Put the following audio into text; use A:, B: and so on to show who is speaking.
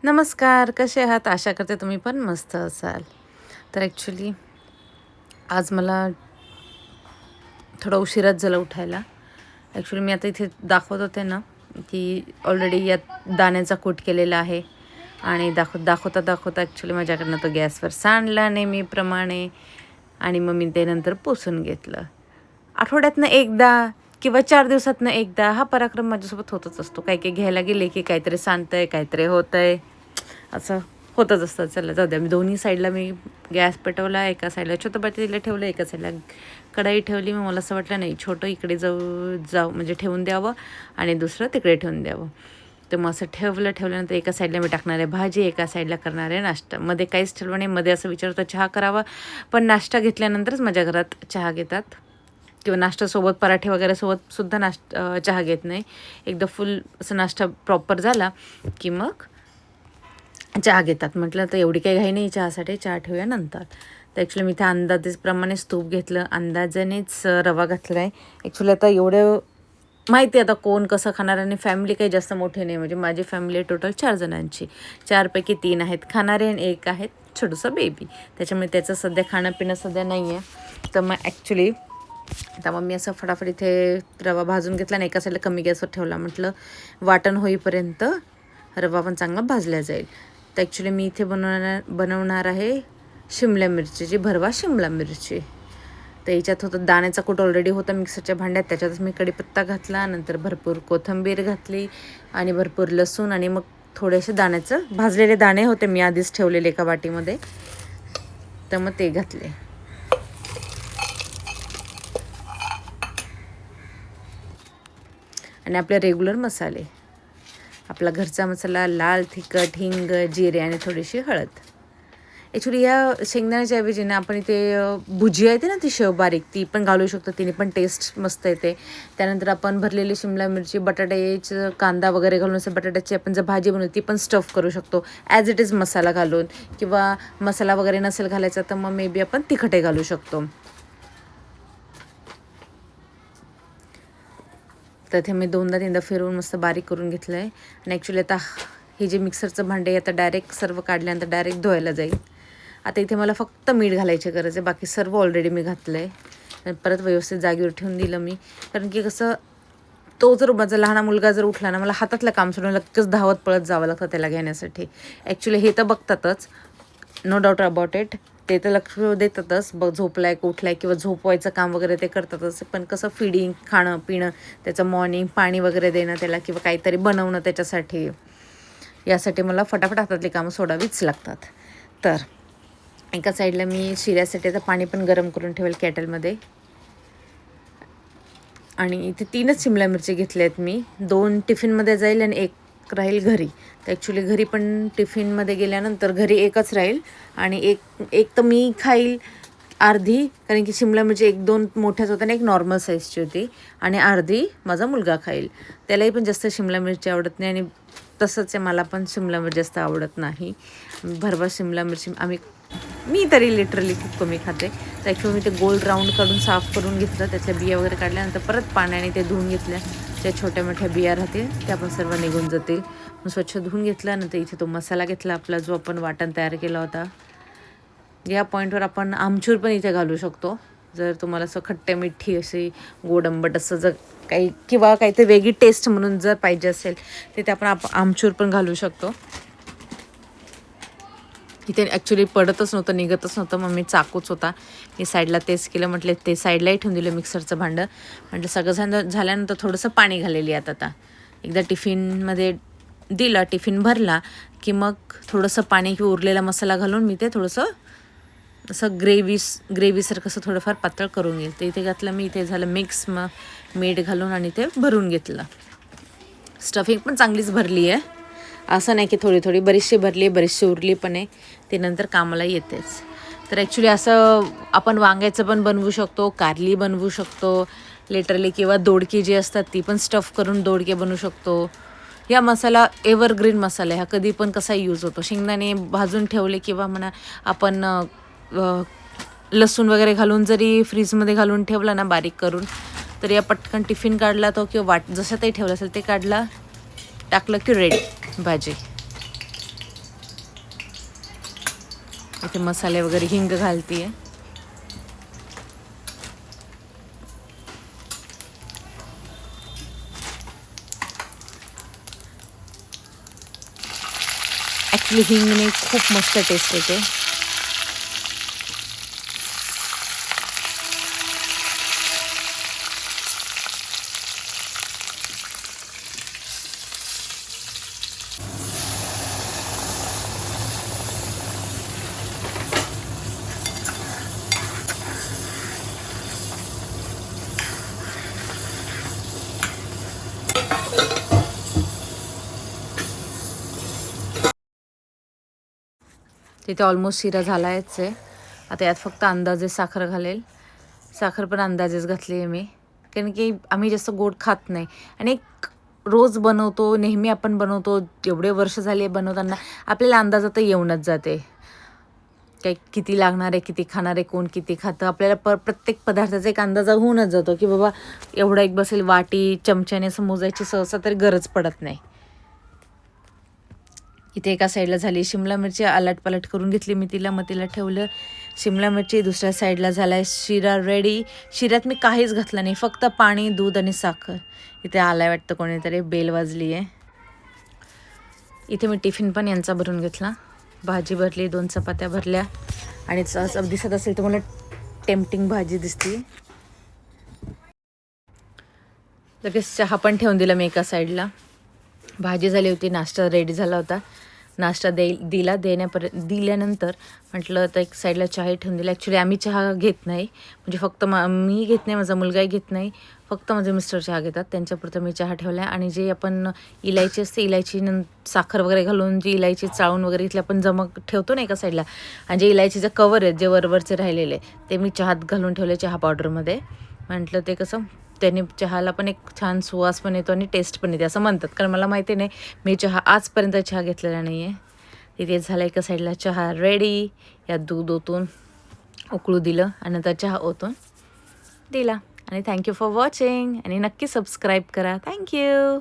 A: नमस्कार, कसे आहात? आशा करते तुम्ही पण मस्त असाल. तर ॲक्च्युली आज मला थोडा उशिराच झाला उठायला. ॲक्च्युली मी आता इथे दाखवत होते ना, की ऑलरेडी यात दाण्याचा कूट केलेला आहे आणि दाखवता ॲक्च्युली माझ्याकडनं तो गॅसवर सांडला नेहमीप्रमाणे आणि मग मी ते नंतर पुसून घेतलं. आठवड्यातनं एकदा किंवा 4 दिवसातनं एकदा हा पराक्रम माझ्यासोबत होतच असतो. काही घ्यायला गेले, की काहीतरी सांडतंय, काहीतरी होतंय. असं होतच असतं. चला जाऊ द्या. मी दोन्ही साईडला गॅस पेटवला. एका साईडला छोटं पातेलं ठेवलं, एका साईडला कढई ठेवली. मग मला असं वाटलं नाही छोटं इकडे जाऊ म्हणजे ठेवून द्यावं आणि दुसरं तिकडे ठेवून द्यावं. तर मग असं ठेवल्यानंतर एका साईडला मी टाकणार आहे भाजी, एका साईडला करणार आहे नाश्ता. मध्ये काहीच ठेवलं नाही. मध्ये असं विचार होता चहा करावा, पण नाश्ता घेतल्यानंतरच माझ्या घरात चहा घेतात किंवा नाश्त्यासोबत पराठे वगैरे सोबत सुद्धा चहा घेत नाही. एकदा फुल असं नाश्ता प्रॉपर झाला की मग चहा घेतात. म्हटलं तर एवढी काही घाई नाही चहासाठी, चहा ठेवूया नंतर. तर ॲक्च्युली मी इथे अंदाजेप्रमाणेच तूप घेतलं, अंदाजानेच रवा घातला आहे. ॲक्च्युली आता एवढं माहिती आहे आता कोण कसं खाणार आणि फॅमिली काही जास्त मोठी नाही. म्हणजे माझी फॅमिली टोटल 4 जणांची. 4पैकी 3 आहेत खाणारे आणि 1 आहे छोटंसं बेबी. त्याच्यामुळे त्याचं सध्या खाणं-पिणं सध्या नाही आहे. तर मग ॲक्च्युली आता मग मी असं फटाफट इथे रवा भाजून घेतला आणि एका साईडला कमी गॅसवर ठेवला. म्हटलं वाटण होईपर्यंत रवा पण चांगला भाजला जाईल. तर ॲक्च्युली मी इथे बनवणार आहे शिमला मिरचीची भरवा शिमला मिरची. तर याच्यात होतं दाण्याचा कूट ऑलरेडी होता मिक्सरच्या भांड्यात. त्याच्यातच मी कढीपत्ता घातला, नंतर भरपूर कोथिंबीर घातली आणि भरपूर लसूण आणि मग थोडेसे भाजलेले दाणे होते मी आधीच ठेवलेले एका वाटीमध्ये, तर मग ते घातले. आणि आपले रेग्युलर मसाले, आपला घरचा मसाला, लाल तिखट, हिंग, जिरे आणि थोडीशी हळद. ॲक्च्युली या शेंगदाण्याच्या ऐवजी ना आपण इथे भुजिया येते ना ती शेव बारीक, ती पण घालू शकतो. तिने पण टेस्ट मस्त येते. त्यानंतर आपण भरलेली शिमला मिरची, बटाट्याचं कांदा वगैरे घालून असं बटाट्याची आपण जर भाजी बनवली ती पण स्टफ करू शकतो ॲज इट इज मसाला घालून. किंवा मसाला वगैरे नसेल घालायचा तर मग मे बी आपण तिखटही घालू शकतो. तर ते मी 2दा-3दा फिरवून मस्त बारीक करून घेतलं आहे. आणि ॲक्च्युली आता हे जे मिक्सरचं भांडे आता डायरेक्ट सर्व काढल्यानंतर डायरेक्ट धुवायला जाईल. आता इथे मला फक्त मीठ घालायची गरज आहे, बाकी सर्व ऑलरेडी मी घातलं आहे. परत व्यवस्थित जागेवर ठेवून दिलं मी, कारण की कसं तो जर माझा लहान मुलगा जर उठला ना, मला हातातलं काम सोडून लगेच धावत पळत जावं लागतं त्याला घेण्यासाठी. ॲक्च्युली हे तर बघतातच, नो डाऊट अबाउट इट. ते तर लक्ष देतातच, झोपलाय उठलाय किंवा झोपवायचं काम वगैरे ते करतातच. पण कसं फिडिंग, खाणं पिणं, त्याचं मॉर्निंग पाणी वगैरे देणं त्याला किंवा काहीतरी बनवणं त्याच्यासाठी, यासाठी मला फटाफट हातातली कामं सोडावीच लागतात. तर एका साईडला मी शिऱ्यासाठी आता पाणी पण गरम करून ठेवेल केटलमध्ये. आणि इथे 3च शिमला मिरची घेतल्या आहेत मी. 2 टिफिनमध्ये जाईल आणि 1 राहील घरी. तर ॲक्च्युली घरी पण टिफिनमध्ये गेल्यानंतर घरी 1च राहील आणि एक तर मी खाईल अर्धी, कारण की शिमला मिरची 1-2 मोठ्याच होत्या आणि 1 नॉर्मल साईजची होती, आणि अर्धी माझा मुलगा खाईल. त्यालाही पण जास्त शिमला मिरची आवडत नाही आणि तसंच आहे मला पण शिमला मिरची जास्त आवडत नाही. भरवा शिमला मिरची मी तरी लिटरली खूप कमी खाते. तर ॲक्च्युली मी ते गोल राऊंड काढून साफ करून घेतलं, त्यातल्या बिया वगैरे काढल्यानंतर परत पाण्याने ते धुवून घेतल्या. ज्या छोट्या मोठ्या बिया राहतील त्या पण सर्व निघून जातील. मग स्वच्छ धुवून घेतल्यानंतर इथे तो मसाला घेतला आपला, जो आपण वाटण तयार केला होता. या पॉईंटवर आपण आमचूर पण इथे घालू शकतो, जर तुम्हाला असं खट्टे मिठी अशी गोड आंबट असं जर काही किंवा काहीतरी वेगळी टेस्ट म्हणून जर पाहिजे असेल तिथे आपण आमचूर पण घालू शकतो. इथे ॲक्च्युली पडतच नव्हतं, निघतच नव्हतं. मग मी चाकूच होता, मी साईडला तेच केलं. म्हटलं ते साईडलाही ठेवून दिलं मिक्सरचं भांडं. म्हटलं सगळं झाल्यानंतर थोडंसं पाणी घालेली आता. एकदा टिफिनमध्ये दिला, टिफिन भरला की मग थोडंसं पाणी किंवा उरलेला मसाला घालून मी ते थोडंसं असं ग्रेव्हीसारखं असं थोडंफार पातळ करून घेईल. तर इथे घातलं मी, इथे झालं मिक्स. मग मीठ घालून आणि ते भरून घेतलं. स्टफिंग पण चांगलीच भरली आहे, असं नाही की थोडी थोडी, बरीचशी भरली आहे, बरीचशी उरली पण आहे. ते नंतर कामाला येतेच. तर ॲक्च्युली असं आपण वांग्याचं पण बनवू शकतो, कारली बनवू शकतो लिटरली, किंवा दोडकी जी असतात ती पण स्टफ करून दोडके बनवू शकतो. या मसाला एव्हरग्रीन मसाला आहे, हा कधी पण कसा यूज होतो. शेंगदाणे भाजून ठेवले किंवा म्हणा आपण लसूण वगैरे घालून जरी फ्रीजमध्ये घालून ठेवला ना बारीक करून, तर या पटकन टिफिन काढला तो किंवा जसं काही ठेवलं असेल ते काढला, टाकलं की रेडी भाजी. इथे मसाले वगैरे हिंग घालते आहे. ॲक्च्युली हिंगने खूप मस्त टेस्ट येते. तिथे ऑलमोस्ट शिरा झालायच आहे. आता यात फक्त अंदाजे साखर घालेल. साखर पण अंदाजेच घातली आहे मी, कारण की आम्ही जास्त गोड खात नाही आणि रोज बनवतो, नेहमी आपण बनवतो, एवढे वर्ष झाले बनवताना आपल्याला अंदाज आता येऊनच जाते काही किती लागणार आहे, किती खाणार आहे, कोण किती खातं. आपल्याला प्रत्येक पदार्थाचा एक अंदाजा होऊनच जातो की बाबा एवढा एक बसेल. वाटी चमच्याने असं मोजायची सहसा तरी गरज पडत नाही. इथे एका साईडला झाली शिमला मिरची, आलटपालट करून घेतली मी तिला, मग तिला ठेवलं. शिमला मिरची दुसऱ्या साईडला झाला आहे शिरा रेडी. शिऱ्यात मी काहीच घातलं नाही, फक्त पाणी, दूध आणि साखर. इथे आलाय वाटतं कोणीतरी, बेल वाजली आहे. इथे मी टिफिन पण यांचा भरून घेतला. भाजी भरली, 2 चपात्या भरल्या आणि असं दिसत असेल तर मला टेम्पटिंग भाजी दिसते. लगेच चहा पण ठेवून दिला मी एका साईडला. भाजी झाली होती, नाश्ता रेडी झाला होता. नाश्ता दिल्यानंतर म्हटलं तर एक साईडला चहाही ठेवून दिला. ॲक्च्युली आम्ही चहा घेत नाही, म्हणजे फक्त मी घेत नाही, माझा मुलगाही घेत नाही, फक्त माझे मिस्टर चहा घेतात. त्यांच्यापुरतं मी चहा ठेवला आहे. आणि जे आपण इलायची असते, इलायची साखर वगैरे घालून जी इलायची चाळून वगैरे इथले आपण जमक ठेवतो ना एका साईडला, आणि जे इलायचीचं कवर आहेत जे वरवरचे राहिलेले ते मी चहात घालून ठेवले, चहा पावडरमध्ये. म्हटलं ते कसं त्याने चहाला पण एक छान सुवास पण येतो आणि टेस्ट पण येते असं म्हणतात. कारण मला माहिती नाही, मी चहा आजपर्यंत चहा घेतलेला नाही आहे. तिथे झालं एका साईडला चहा रेडी. यात दूध ओतून उकळू दिलं आणि नंतर चहा ओतून दिला. आणि थँक्यू फॉर वॉचिंग आणि नक्की सबस्क्राईब करा. थँक्यू.